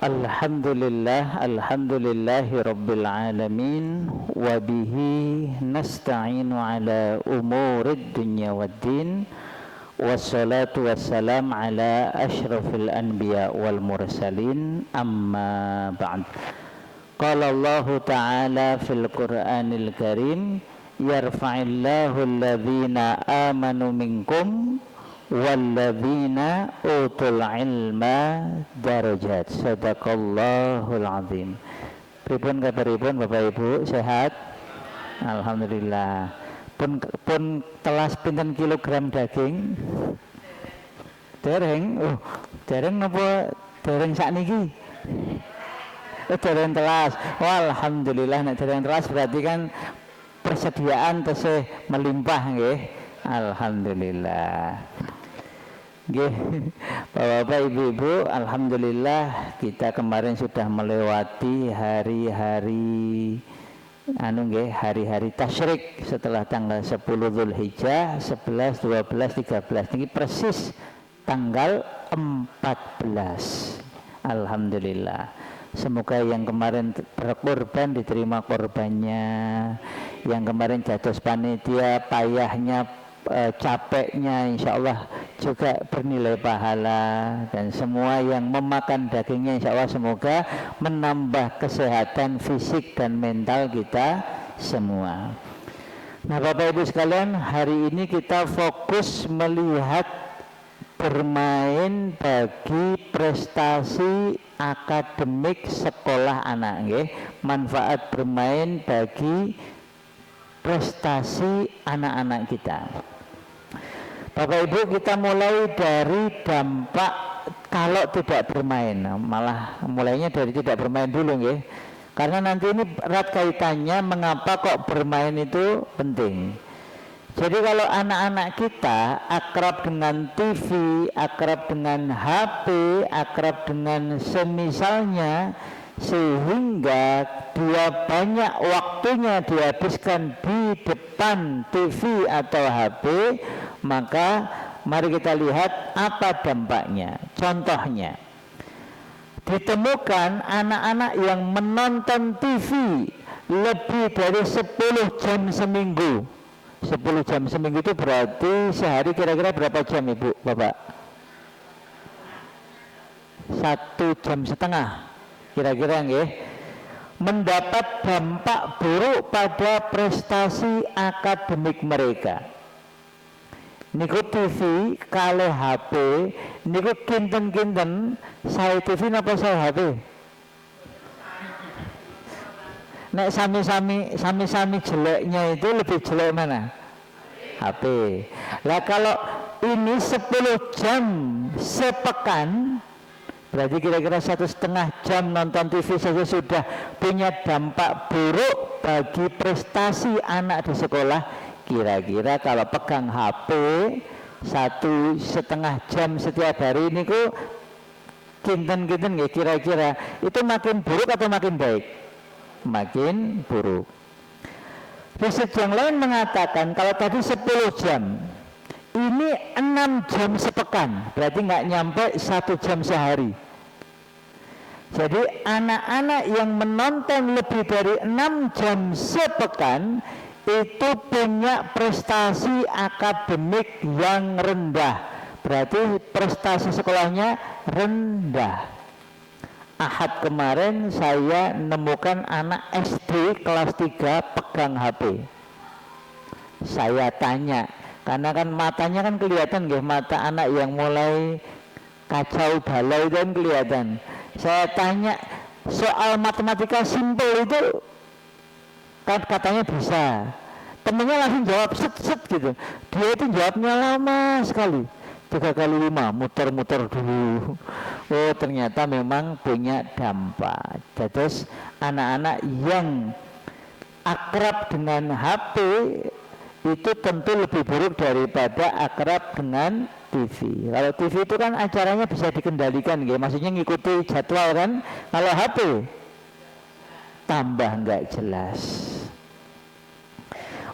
Alhamdulillahi Rabbil Alamin. Wabihi nasta'inu ala umurid dunya waddin. Wassalatu wassalam ala ashrafil anbiya wal mursalin. Amma ba'd. Qala Allah Ta'ala fil Qur'anil Karim, yarfa'illahu alladhina amanu minkum walladzina utul ilma darajat. Sadaqallahul azim. Pripun kabaripun Bapak Ibu, sehat? Alhamdulillah. Pun telas pinten kilogram daging? Dereng. Dereng napa dereng sakniki? Dereng telas. Alhamdulillah, nek dereng telas berarti kan persediaan tesih melimpah nggih. Alhamdulillah. Nggih, Bapak-bapak, Ibu-ibu, alhamdulillah kita kemarin sudah melewati hari-hari hari-hari tasyrik setelah tanggal 10 Zulhijjah, 11, 12, 13. Ini persis tanggal 14. Alhamdulillah. Semoga yang kemarin berkorban diterima korbannya, yang kemarin jatuh panitia payahnya, capeknya insya Allah juga bernilai pahala, dan semua yang memakan dagingnya insya Allah semoga menambah kesehatan fisik dan mental kita semua. Nah Bapak Ibu sekalian, hari ini kita fokus melihat bermain bagi prestasi akademik sekolah anak, nggih. Manfaat bermain bagi prestasi anak-anak kita. Bapak Ibu, kita mulai dari dampak kalau tidak bermain. Malah mulainya dari tidak bermain dulu nggih. Karena nanti ini erat kaitannya mengapa kok bermain itu penting. Jadi kalau anak-anak kita akrab dengan TV, akrab dengan HP, akrab dengan semisalnya, sehingga dia banyak waktunya dihabiskan di depan TV atau HP, maka mari kita lihat apa dampaknya. Contohnya, ditemukan anak-anak yang menonton TV lebih dari 10 jam seminggu. 10 jam seminggu itu berarti sehari kira-kira berapa jam Ibu, Bapak? 1,5 jam kira-kira nggih. Mendapat dampak buruk pada prestasi akademik mereka. Niku TV kalih HP niku kinten-kinten, saya TV napa saya HP? Nek sami-sami jeleknya itu lebih jelek mana? HP. Lah kalau ini 10 jam sepekan, berarti kira-kira 1,5 jam nonton TV saja sudah punya dampak buruk bagi prestasi anak di sekolah. Kira-kira kalau pegang HP 1,5 jam setiap hari ini kok kinten-kinten ya, kira-kira itu makin buruk atau makin baik? Makin buruk. Riset yang lain mengatakan kalau tadi 10 jam, ini 6 jam sepekan, berarti nggak nyampe 1 jam sehari. Jadi anak-anak yang menonton lebih dari 6 jam sepekan itu punya prestasi akademik yang rendah, berarti prestasi sekolahnya rendah. Ahad kemarin saya nemukan anak SD kelas 3 pegang HP. Saya tanya, karena kan matanya kan kelihatan nggih, mata anak yang mulai kacau balau itu kan kelihatan. Saya tanya soal matematika simpel itu kan katanya bisa. Temennya langsung jawab set gitu. Dia itu jawabnya lama sekali. 3 kali 5 muter-muter dulu. Oh ternyata memang punya dampak. Terus anak-anak yang akrab dengan HP itu tentu lebih buruk daripada akrab dengan TV. Kalau TV itu kan acaranya bisa dikendalikan, maksudnya ngikuti jadwal kan. Kalau HP tambah nggak jelas.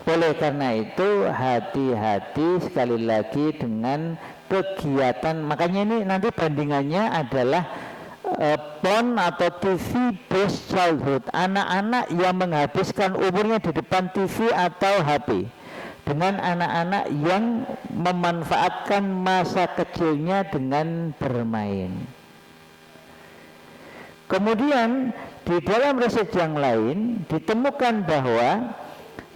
Oleh karena itu hati-hati sekali lagi dengan kegiatan. Makanya ini nanti bandingannya adalah porn atau TV based childhood, anak-anak yang menghabiskan umurnya di depan TV atau HP, dengan anak-anak yang memanfaatkan masa kecilnya dengan bermain. Kemudian di dalam riset yang lain ditemukan bahwa,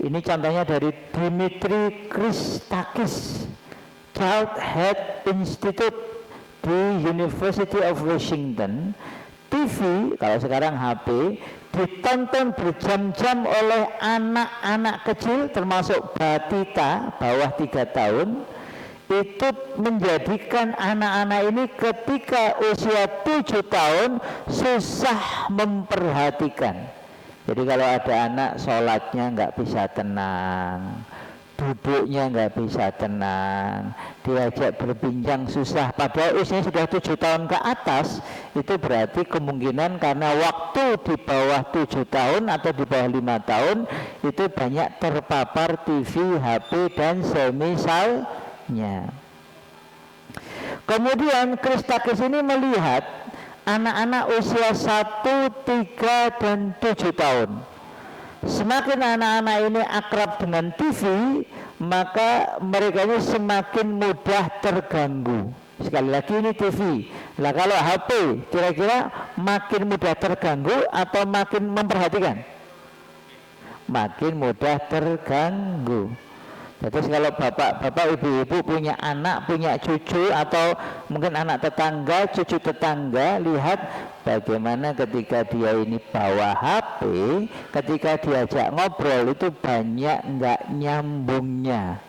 ini contohnya dari Dimitri Christakis, Child Health Institute di University of Washington. TV, kalau sekarang HP, ditonton berjam-jam oleh anak-anak kecil termasuk batita bawah 3 tahun. Itu menjadikan anak-anak ini ketika usia 7 tahun susah memperhatikan. Jadi kalau ada anak sholatnya nggak bisa tenang, duduknya nggak bisa tenang, diajak berbincang susah, padahal usianya sudah 7 tahun ke atas, itu berarti kemungkinan karena waktu di bawah 7 tahun atau di bawah 5 tahun itu banyak terpapar TV, HP, dan semisalnya. Kemudian Christakis ini melihat anak-anak usia 1, 3, dan 7 tahun. Semakin anak-anak ini akrab dengan TV, maka mereka ini semakin mudah terganggu. Sekali lagi ini TV. Lah kalau HP kira-kira makin mudah terganggu atau makin memperhatikan? Makin mudah terganggu. Terus kalau bapak ibu-ibu punya anak, punya cucu, atau mungkin anak tetangga, cucu tetangga, lihat bagaimana ketika dia ini bawa HP, ketika diajak ngobrol itu banyak nggak nyambungnya.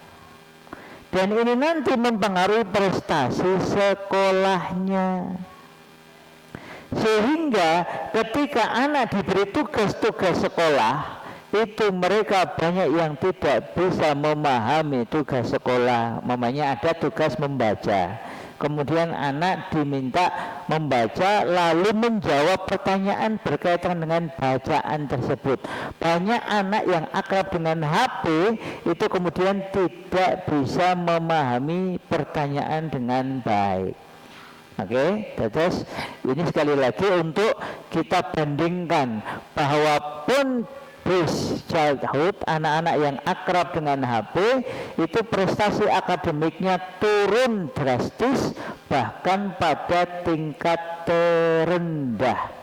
Dan ini nanti mempengaruhi prestasi sekolahnya. Sehingga ketika anak diberi tugas-tugas sekolah, itu mereka banyak yang tidak bisa memahami tugas sekolah. Mamanya ada tugas membaca, kemudian anak diminta membaca lalu menjawab pertanyaan berkaitan dengan bacaan tersebut. Banyak anak yang akrab dengan HP itu kemudian tidak bisa memahami pertanyaan dengan baik. Oke, terus ini sekali lagi untuk kita bandingkan bahwa pun based childhood, anak-anak yang akrab dengan HP itu prestasi akademiknya turun drastis, bahkan pada tingkat terendah.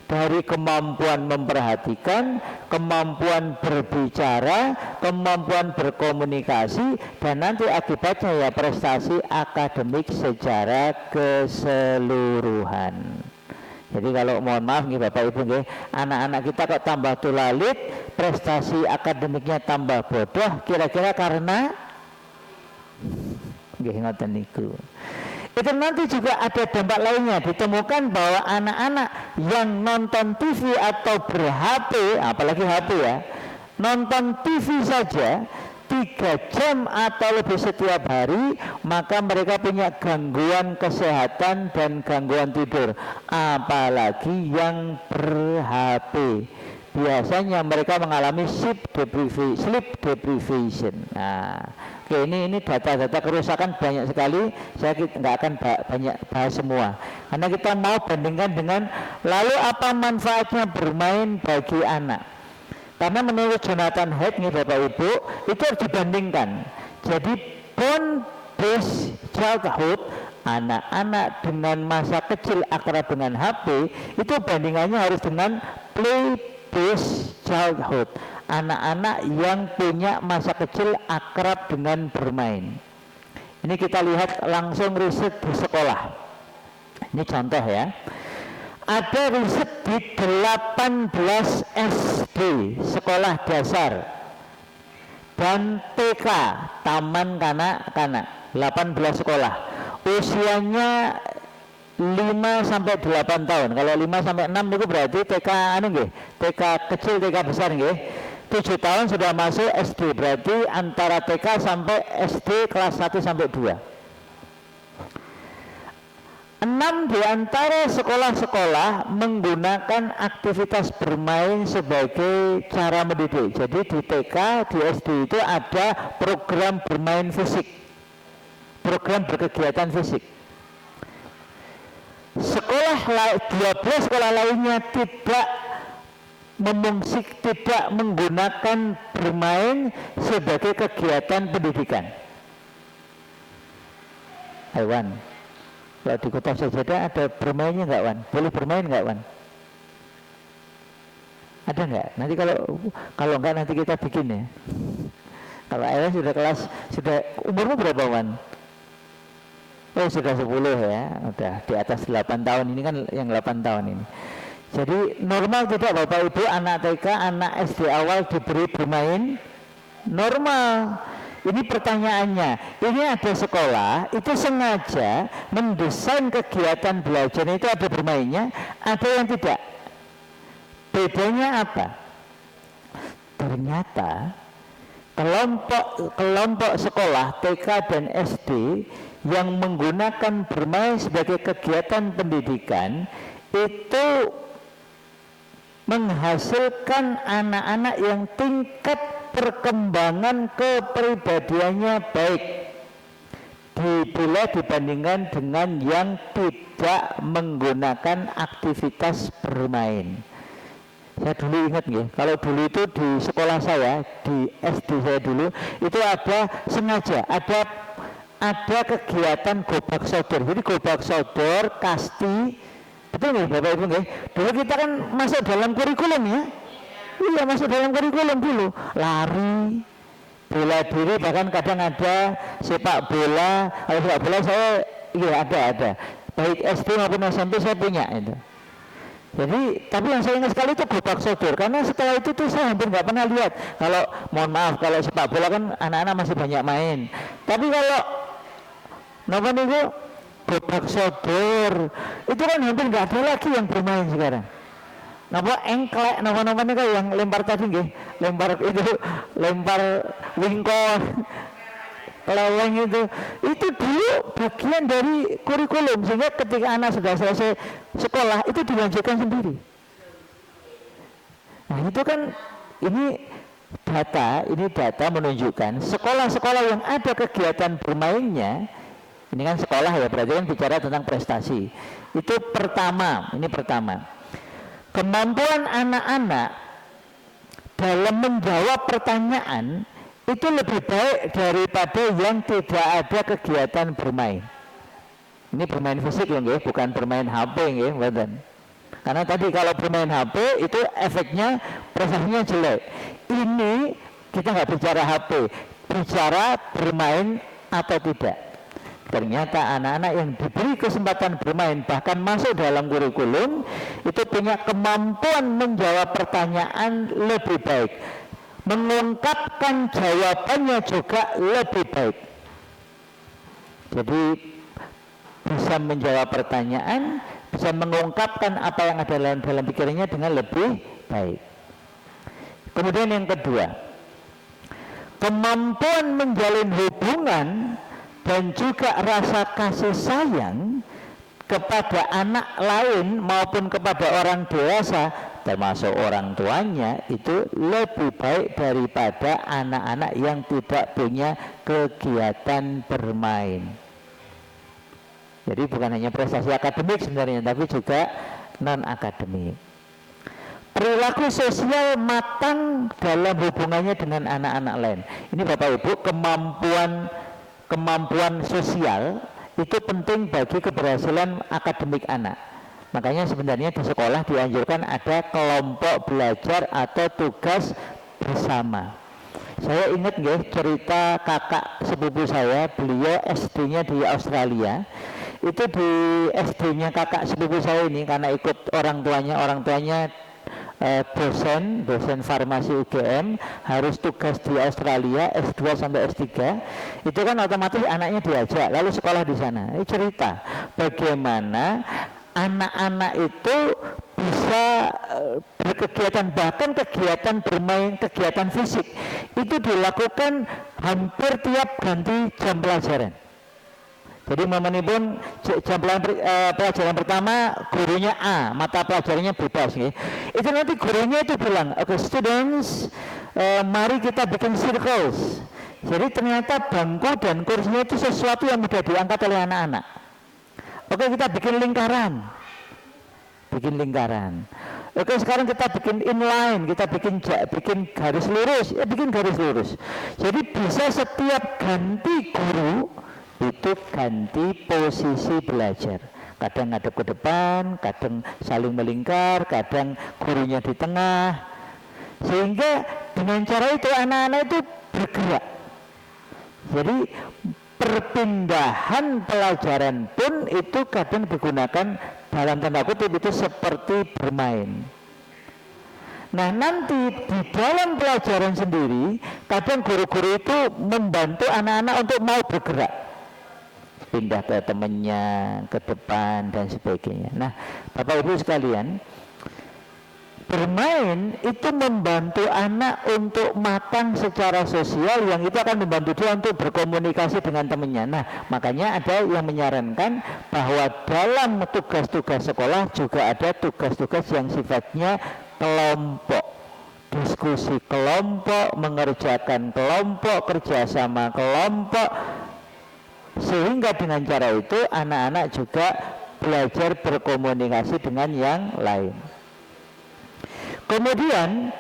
Dari kemampuan memperhatikan, kemampuan berbicara, kemampuan berkomunikasi, dan nanti akibatnya ya prestasi akademik secara keseluruhan. Jadi kalau mohon maaf nih Bapak Ibu nih, anak-anak kita kok tambah tulalit, prestasi akademiknya tambah bodoh, kira-kira karena nggih ngoten niku. Itu nanti juga ada dampak lainnya, ditemukan bahwa anak-anak yang nonton TV atau ber-HP, apalagi HP ya, nonton TV saja 3 jam atau lebih setiap hari, maka mereka punya gangguan kesehatan dan gangguan tidur. Apalagi yang ber-HP, biasanya mereka mengalami sleep deprivation. Nah, oke, ini data-data kerusakan banyak sekali. Saya nggak akan banyak bahas semua, karena kita mau bandingkan dengan lalu apa manfaatnya bermain bagi anak. Karena menurut Jonathan Haidt nih Bapak Ibu, itu harus dibandingkan. Jadi phone based childhood, anak-anak dengan masa kecil akrab dengan HP, itu bandingannya harus dengan play based childhood, anak-anak yang punya masa kecil akrab dengan bermain. Ini kita lihat langsung riset di sekolah. Ini contoh ya. Ada riset di 18 SD, sekolah dasar, dan TK, taman kanak-kanak, 18 sekolah. Usianya 5 sampai 8 tahun. Kalau 5 sampai 6 itu berarti TK TK kecil, TK besar nggih. 7 tahun sudah masuk SD, berarti antara TK sampai SD kelas 1 sampai 2. 6 di antara sekolah-sekolah menggunakan aktivitas bermain sebagai cara mendidik. Jadi di TK, di SD itu ada program bermain fisik, program berkegiatan fisik. 12 sekolah lainnya tidak menggunakan bermain sebagai kegiatan pendidikan. Ayo Wan, kalau di Kota Sajadah ada bermainnya nggak Wan? Boleh bermain nggak Wan? Ada nggak? Nanti kalau nggak nanti kita bikin ya. Kalau Ayah sudah umurmu berapa Wan? Oh sudah 10 ya, udah di atas 8 tahun ini kan yang 8 tahun ini. Jadi normal tidak Bapak Ibu anak TK, anak SD awal diberi bermain? Normal. Ini pertanyaannya, ini ada sekolah itu sengaja mendesain kegiatan belajar itu ada bermainnya, ada yang tidak. Bedanya apa? Ternyata kelompok sekolah TK dan SD yang menggunakan bermain sebagai kegiatan pendidikan itu menghasilkan anak-anak yang tingkat perkembangan kepribadiannya baik bila dibandingkan dengan yang tidak menggunakan aktivitas bermain. Saya dulu ingat ya, kalau dulu itu di sekolah saya, di SD saya dulu itu ada sengaja ada kegiatan gobak sodor. Jadi gobak sodor, kasti, betul nih Bapak Ibu nggih? Dulu kita kan masuk dalam kurikulum ya. Iya masuk dalam kurikulum dulu, lari, bela diri, bahkan kadang ada sepak bola. Kalau sepak bola saya iya ada, baik SD maupun SMP saya punya itu. Jadi tapi yang saya ingat sekali itu gobak sodor, karena setelah itu tuh saya hampir nggak pernah lihat. Kalau mohon maaf kalau sepak bola kan anak-anak masih banyak main, tapi kalau napa niku gobak sodor itu kan hampir nggak ada lagi yang bermain sekarang. Napa engklek, napa niku yang lempar tadi nggih, lempar wingkon, leweng itu dulu bagian dari kurikulum, sehingga ketika anak sudah selesai sekolah itu dilanjutkan sendiri. Nah itu kan ini data menunjukkan sekolah-sekolah yang ada kegiatan bermainnya, ini kan sekolah ya, berarti kan bicara tentang prestasi. Itu pertama, kemampuan anak-anak dalam menjawab pertanyaan itu lebih baik daripada yang tidak ada kegiatan bermain. Ini bermain fisik ya, bukan bermain HP ya, betul. Karena tadi kalau bermain HP itu efeknya prestasinya jelek. Ini kita nggak bicara HP, bicara bermain atau tidak. Ternyata anak-anak yang diberi kesempatan bermain bahkan masuk dalam kurikulum itu punya kemampuan menjawab pertanyaan lebih baik, mengungkapkan jawabannya juga lebih baik. Jadi bisa menjawab pertanyaan, bisa mengungkapkan apa yang ada dalam pikirannya dengan lebih baik. Kemudian yang kedua, kemampuan menjalin hubungan dan juga rasa kasih sayang kepada anak lain maupun kepada orang dewasa termasuk orang tuanya itu lebih baik daripada anak-anak yang tidak punya kegiatan bermain. Jadi bukan hanya prestasi akademik sebenarnya, tapi juga non akademik. Perilaku sosial matang dalam hubungannya dengan anak-anak lain. Ini Bapak Ibu, kemampuan sosial itu penting bagi keberhasilan akademik anak. Makanya sebenarnya di sekolah dianjurkan ada kelompok belajar atau tugas bersama. Saya ingat cerita kakak sepupu saya, beliau SD-nya di Australia. Itu di SD-nya kakak sepupu saya ini karena ikut orang tuanya dosen farmasi UGM, harus tugas di Australia S2 sampai S3. Itu kan otomatis anaknya diajak lalu sekolah di sana. Ini cerita bagaimana anak-anak itu bisa berkegiatan, bahkan kegiatan bermain, kegiatan fisik itu dilakukan hampir tiap ganti jam pelajaran. Jadi momenipun jam pelajaran pertama gurunya A, mata pelajarannya bebas ya. Itu nanti gurunya itu bilang, oke students, mari kita bikin circles. Jadi ternyata bangku dan kursinya itu sesuatu yang mudah diangkat oleh anak-anak. Oke, kita bikin lingkaran. Bikin lingkaran. Oke, sekarang kita bikin inline, kita bikin garis lurus, ya bikin garis lurus. Jadi bisa setiap ganti guru itu ganti posisi belajar. Kadang ngadep ke depan, kadang saling melingkar, kadang gurunya di tengah. Sehingga dengan cara itu anak-anak itu bergerak. Jadi perpindahan pelajaran pun itu kadang digunakan dalam tanda kutip itu seperti bermain. Nah, nanti di dalam pelajaran sendiri kadang guru-guru itu membantu anak-anak untuk mau bergerak, pindah ke temannya, ke depan dan sebagainya. Nah, Bapak Ibu sekalian, bermain itu membantu anak untuk matang secara sosial, yang itu akan membantu dia untuk berkomunikasi dengan temannya. Nah, makanya ada yang menyarankan bahwa dalam tugas-tugas sekolah juga ada tugas-tugas yang sifatnya kelompok, diskusi kelompok, mengerjakan kelompok, kerjasama kelompok, sehingga dengan cara itu anak-anak juga belajar berkomunikasi dengan yang lain. Kemudian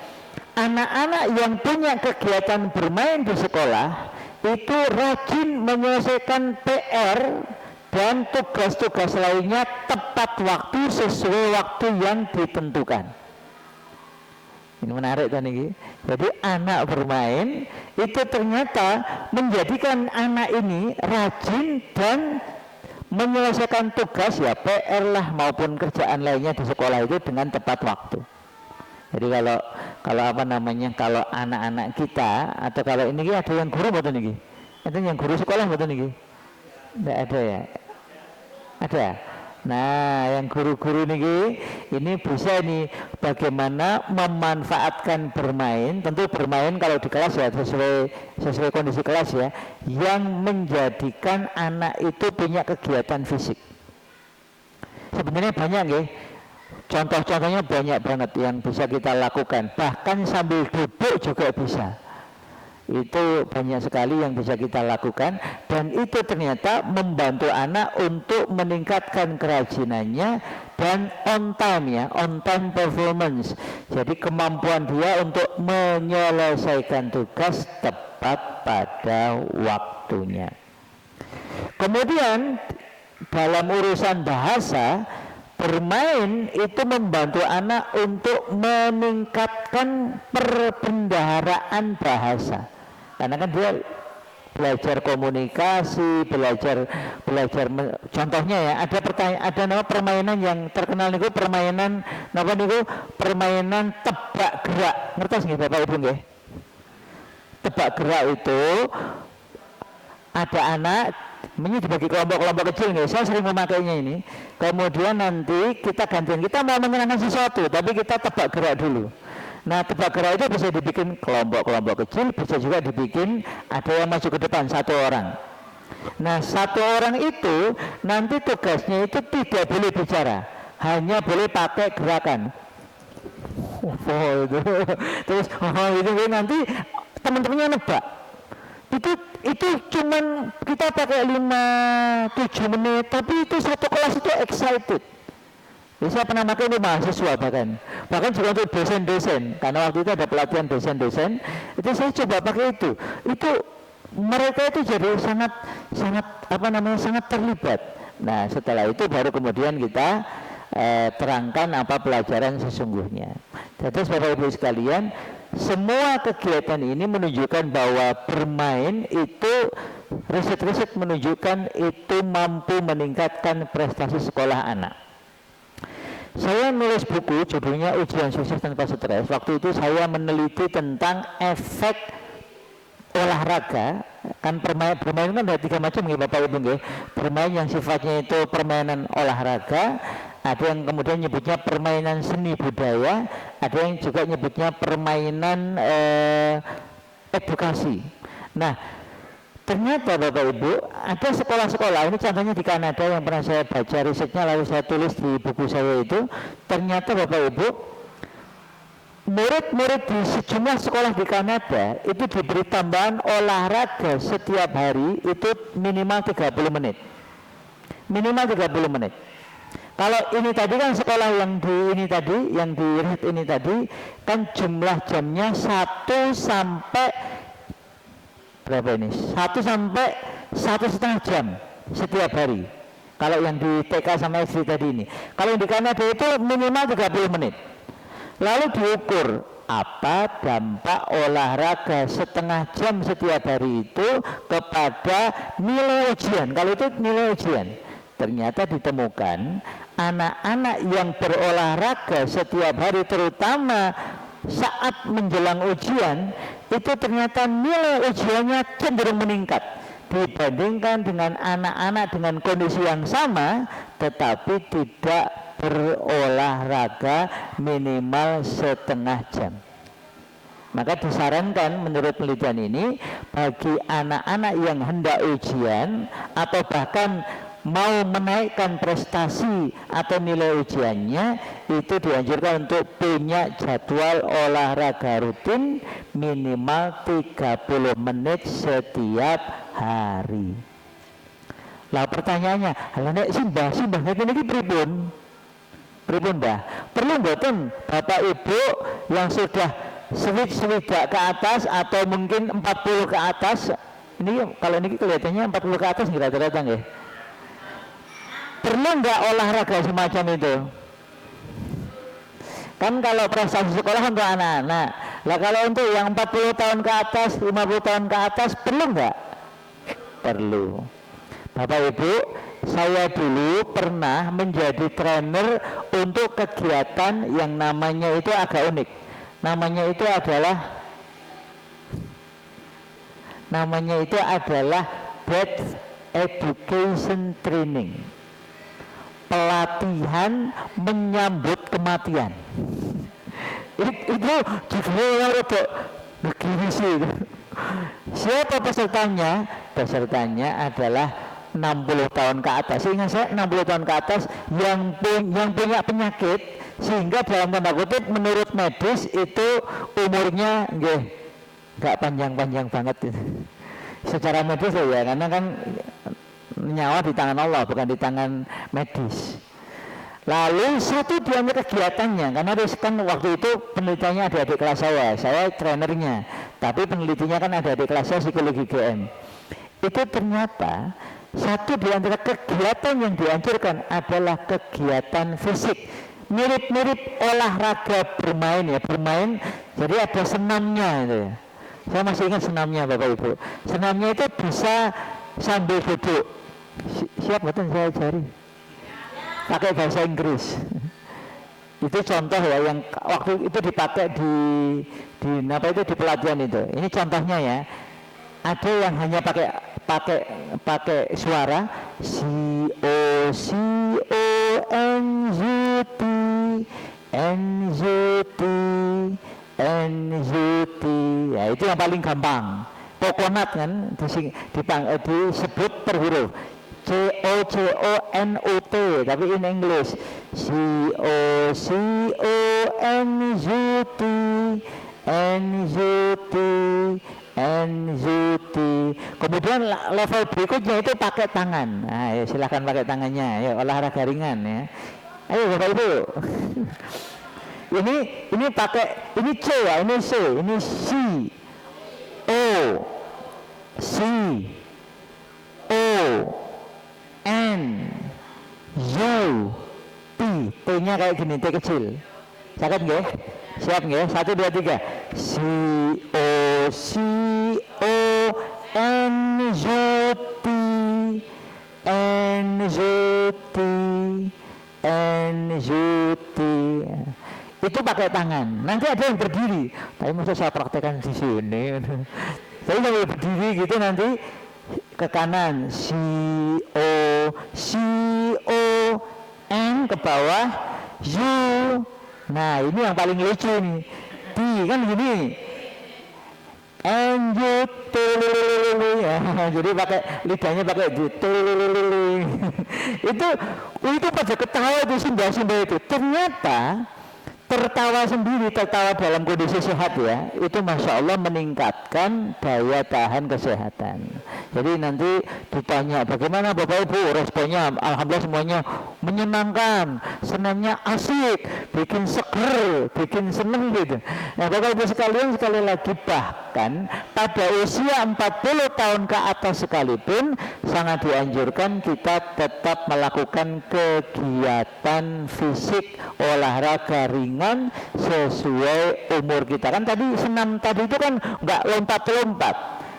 anak-anak yang punya kegiatan bermain di sekolah itu rajin menyelesaikan PR dan tugas-tugas lainnya tepat waktu sesuai waktu yang ditentukan. Ini menarik kan ini. Jadi anak bermain itu ternyata menjadikan anak ini rajin dan menyelesaikan tugas ya PR lah maupun kerjaan lainnya di sekolah itu dengan tepat waktu. Jadi kalau apa namanya, kalau anak-anak kita atau kalau ini ada yang guru betul nih, ada yang guru sekolah betul nih, tidak ada ya, ada. Nah, yang guru-guru ini bisa nih bagaimana memanfaatkan bermain. Tentu bermain kalau di kelas ya sesuai kondisi kelas ya, yang menjadikan anak itu punya kegiatan fisik. Sebenarnya banyak ya. Contoh-contohnya banyak banget yang bisa kita lakukan, bahkan sambil duduk juga bisa. Itu banyak sekali yang bisa kita lakukan, dan itu ternyata membantu anak untuk meningkatkan kerajinannya dan on time performance. Jadi kemampuan dia untuk menyelesaikan tugas tepat pada waktunya. Kemudian dalam urusan bahasa, bermain itu membantu anak untuk meningkatkan perbendaharaan bahasa, karena kan dia belajar komunikasi, belajar contohnya ya, ada nama permainan yang terkenal niku, permainan tebak gerak. Ngertos nggih Bapak Ibu nggih? Tebak gerak itu ada anak dibagi kelompok-kelompok kecil nih, saya sering memakainya ini. Kemudian nanti kita gantian, kita mau mengenangkan sesuatu tapi kita tebak gerak dulu. Nah, tebak gerak itu bisa dibikin kelompok-kelompok kecil, bisa juga dibikin ada yang maju ke depan satu orang. Nah, satu orang itu nanti tugasnya itu tidak boleh bicara, hanya boleh pakai gerakan. Terus itu nanti teman-temannya nebak. Itu cuman kita pakai 5-7 menit, tapi itu satu kelas itu excited. Jadi saya pernah pakai ini mahasiswa bahkan juga untuk dosen-dosen, karena waktu itu ada pelatihan dosen-dosen, itu saya coba pakai itu mereka itu jadi sangat terlibat. Nah, setelah itu baru kemudian kita terangkan apa pelajaran sesungguhnya. Jadi Bapak Ibu sekalian, semua kegiatan ini menunjukkan bahwa bermain itu, riset-riset menunjukkan itu mampu meningkatkan prestasi sekolah anak. Saya nulis buku judulnya Ujian Sukses Tanpa Stres. Waktu itu saya meneliti tentang efek olahraga. Kan bermain kan ada 3 macam ya Bapak Ibu nggih. Bermain yang sifatnya itu permainan olahraga, ada yang kemudian nyebutnya permainan seni budaya, ada yang juga nyebutnya permainan edukasi. Nah, ternyata Bapak Ibu ada sekolah-sekolah, ini contohnya di Kanada yang pernah saya baca risetnya lalu saya tulis di buku saya itu, ternyata Bapak Ibu murid-murid di sejumlah sekolah di Kanada itu diberi tambahan olahraga setiap hari itu minimal 30 menit. minimal 30 menit. Kalau ini tadi kan sekolah yang di ini tadi, yang di RIT ini tadi kan jumlah jamnya 1 sampai berapa ini? 1 sampai 1,5 jam setiap hari. Kalau yang di TK sama SD tadi ini. Kalau yang di Kanada itu minimal 30 menit. Lalu diukur apa dampak olahraga setengah jam setiap hari itu kepada nilai ujian. Kalau itu nilai ujian. Ternyata ditemukan anak-anak yang berolahraga setiap hari terutama saat menjelang ujian itu ternyata nilai ujiannya cenderung meningkat dibandingkan dengan anak-anak dengan kondisi yang sama tetapi tidak berolahraga minimal setengah jam. Maka disarankan menurut penelitian ini bagi anak-anak yang hendak ujian atau bahkan mau menaikkan prestasi atau nilai ujiannya itu dianjurkan untuk punya jadwal olahraga rutin minimal 30 menit setiap hari. Lah pertanyaannya, lah nek simbah ngene iki pripun? Pripun Mbah? Perlu mboten Bapak Ibu yang sudah swidak ke atas atau mungkin 40 ke atas? Ini kalau ini kelihatannya 40 ke atas rata-rata nggih. Perlu nggak olahraga semacam itu? Kan kalau prestasi sekolah untuk anak-anak. Lah kalau untuk yang 40 tahun ke atas, 50 tahun ke atas perlu nggak? Perlu. Bapak Ibu, saya dulu pernah menjadi trainer untuk kegiatan yang namanya itu agak unik. Namanya itu adalah Death Education Training. Pelatihan menyambut kematian. Itu judulnya rada begini sih. Siapa pesertanya? Pesertanya adalah 60 tahun ke atas. Ingat saya 60 tahun ke atas yang punya penyakit sehingga dalam tanda kutip menurut medis itu umurnya nggak panjang-panjang banget itu. Secara medis ya, karena kan nyawa di tangan Allah bukan di tangan medis. Lalu satu di antara kegiatannya, karena kan waktu itu penelitiannya adik-adik kelas saya trainernya, tapi penelitinya kan adik-adik kelas saya psikologi GM. Itu ternyata satu di antara kegiatan yang dianjurkan adalah kegiatan fisik, mirip-mirip olahraga bermain ya, bermain. Jadi ada senamnya itu ya. Saya masih ingat senamnya Bapak Ibu. Senamnya itu bisa sambil duduk. Siap betul saya cari. Pakai bahasa Inggris. Itu contoh ya yang waktu itu dipakai di pelatihan itu. Ini contohnya ya. Ada yang hanya pakai suara C O N Z T N Z T N Z T. Ya itu yang paling gampang. Coconut kan disebut per huruf. CONUT tapi in English CONUT NZT. Kemudian level berikutnya itu pakai tangan. Nah, ya silahkan pakai tangannya. Ya olahraga ringan ya. Ayo Bapak Ibu. ini pakai ini C ya, ini C, ini C O C O N U T. T-nya kayak gini, T kecil. Catat nggih? Siap nggih? 1 2 3. C O N U T N U T N U T. Itu pakai tangan. Nanti ada yang berdiri. Tapi masa saya praktekkan di sini. Tapi kalau berdiri gitu nanti ke kanan C O N ke bawah U. Nah ini yang paling lucu nih. T kan gini. N U T. Ya, jadi pakai lidahnya pakai T. itu pada ketawa itu simbah-simbah itu. Ternyata tertawa sendiri, tertawa dalam kondisi sehat ya, itu Masya Allah meningkatkan daya tahan kesehatan. Jadi nanti ditanya bagaimana Bapak Ibu responnya, alhamdulillah semuanya menyenangkan, senangnya asik, bikin seger, bikin seneng gitu. Nah Bapak Ibu sekalian, sekali lagi bahkan pada usia 40 tahun ke atas sekalipun sangat dianjurkan kita tetap melakukan kegiatan fisik, olahraga ringan sesuai umur kita. Kan tadi senam tadi itu kan nggak lompat-lompat,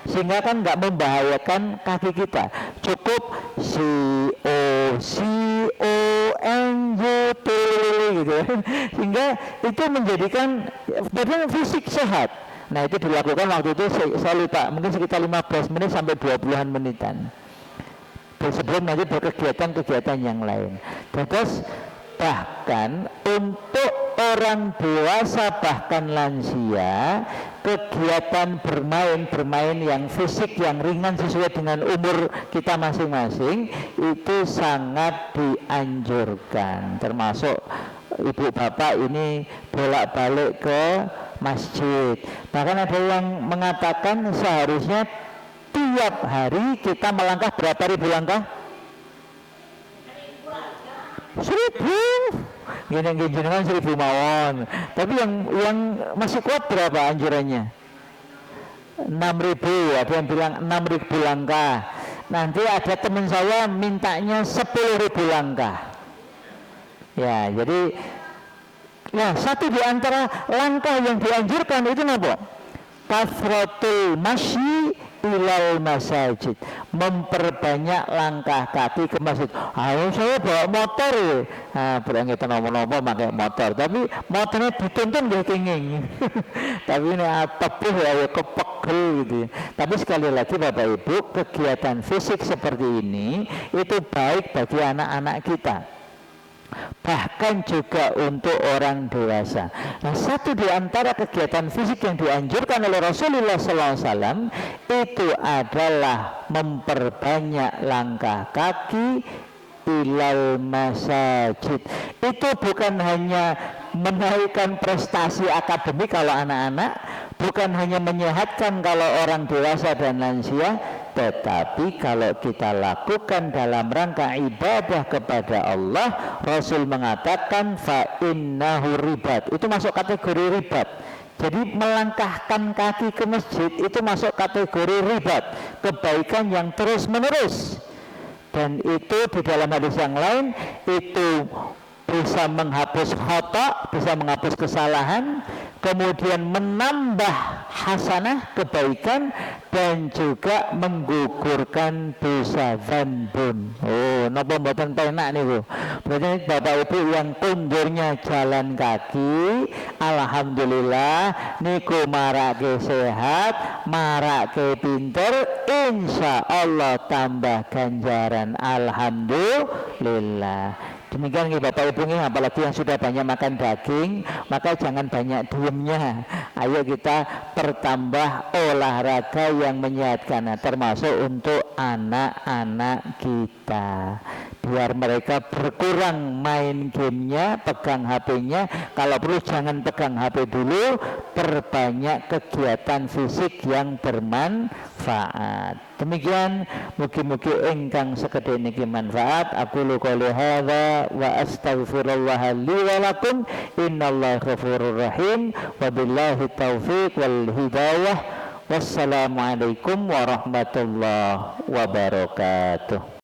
sehingga kan nggak membahayakan kaki kita. Cukup CONJT gitu, sehingga itu menjadikan badan fisik sehat. Nah itu dilakukan waktu itu saya lupa, mungkin sekitar 15 menit sampai 20-an menitan sebelum nanti berkegiatan-kegiatan yang lain. Terus bahkan untuk orang dewasa bahkan lansia, kegiatan bermain yang fisik yang ringan sesuai dengan umur kita masing-masing itu sangat dianjurkan. Termasuk ibu bapak ini bolak-balik ke masjid. Bahkan ada yang mengatakan seharusnya tiap hari kita melangkah berapa ribu langkah? 1000. Gini kan 1000 mawon. Tapi yang masih kuat berapa anjurannya? 6000. Ada yang bilang 6000 langkah. Nanti ada teman saya mintanya 10.000 langkah. Ya, jadi ya satu di antara langkah yang dianjurkan itu apa? Kasratul masyi ilal masajid, memperbanyak langkah kaki ke masjid. Ayo saya bawa motor ya, berangkat nomor-nomor pakai motor, tapi motornya dituntun gak kenging. Tapi ini tepuh ya kepegel gitu. Tapi sekali lagi Bapak Ibu, kegiatan fisik seperti ini itu baik bagi anak-anak kita, bahkan juga untuk orang dewasa. Nah, satu di antara kegiatan fisik yang dianjurkan oleh Rasulullah SAW itu adalah memperbanyak langkah kaki ilal masajid. Itu bukan hanya menaikkan prestasi akademik kalau anak-anak, bukan hanya menyehatkan kalau orang dewasa dan lansia, tetapi kalau kita lakukan dalam rangka ibadah kepada Allah, Rasul mengatakan fa innahu ribat, itu masuk kategori ribat. Jadi melangkahkan kaki ke masjid itu masuk kategori ribat, kebaikan yang terus menerus. Dan itu di dalam hadis yang lain itu bisa menghapus khata, bisa menghapus kesalahan, kemudian menambah hasanah kebaikan, dan juga menggugurkan dosa dzambun. Oh, napa mboten penak niku. Berarti Bapak Ibu yang kundurnya jalan kaki, alhamdulillah niku marake sehat, marake pinter, insya Allah tambah ganjaran, alhamdulillah. Demikian Bapak Ibu, apalagi yang sudah banyak makan daging, maka jangan banyak diemnya. Ayo kita pertambah olahraga yang menyehatkan, termasuk untuk anak-anak kita, biar mereka berkurang main gamenya, pegang HP-nya. Kalau perlu jangan pegang HP dulu, perbanyak kegiatan fisik yang bermanfaat. Demikian, mugi-mugi ingkang sekedhik niki manfaat. Aku qouli hadza wa astaghfirullah li wa lakum, innallaha ghafurur rahim, wabillahi taufiq wal hidayah. Wassalamualaikum warahmatullahi wabarakatuh.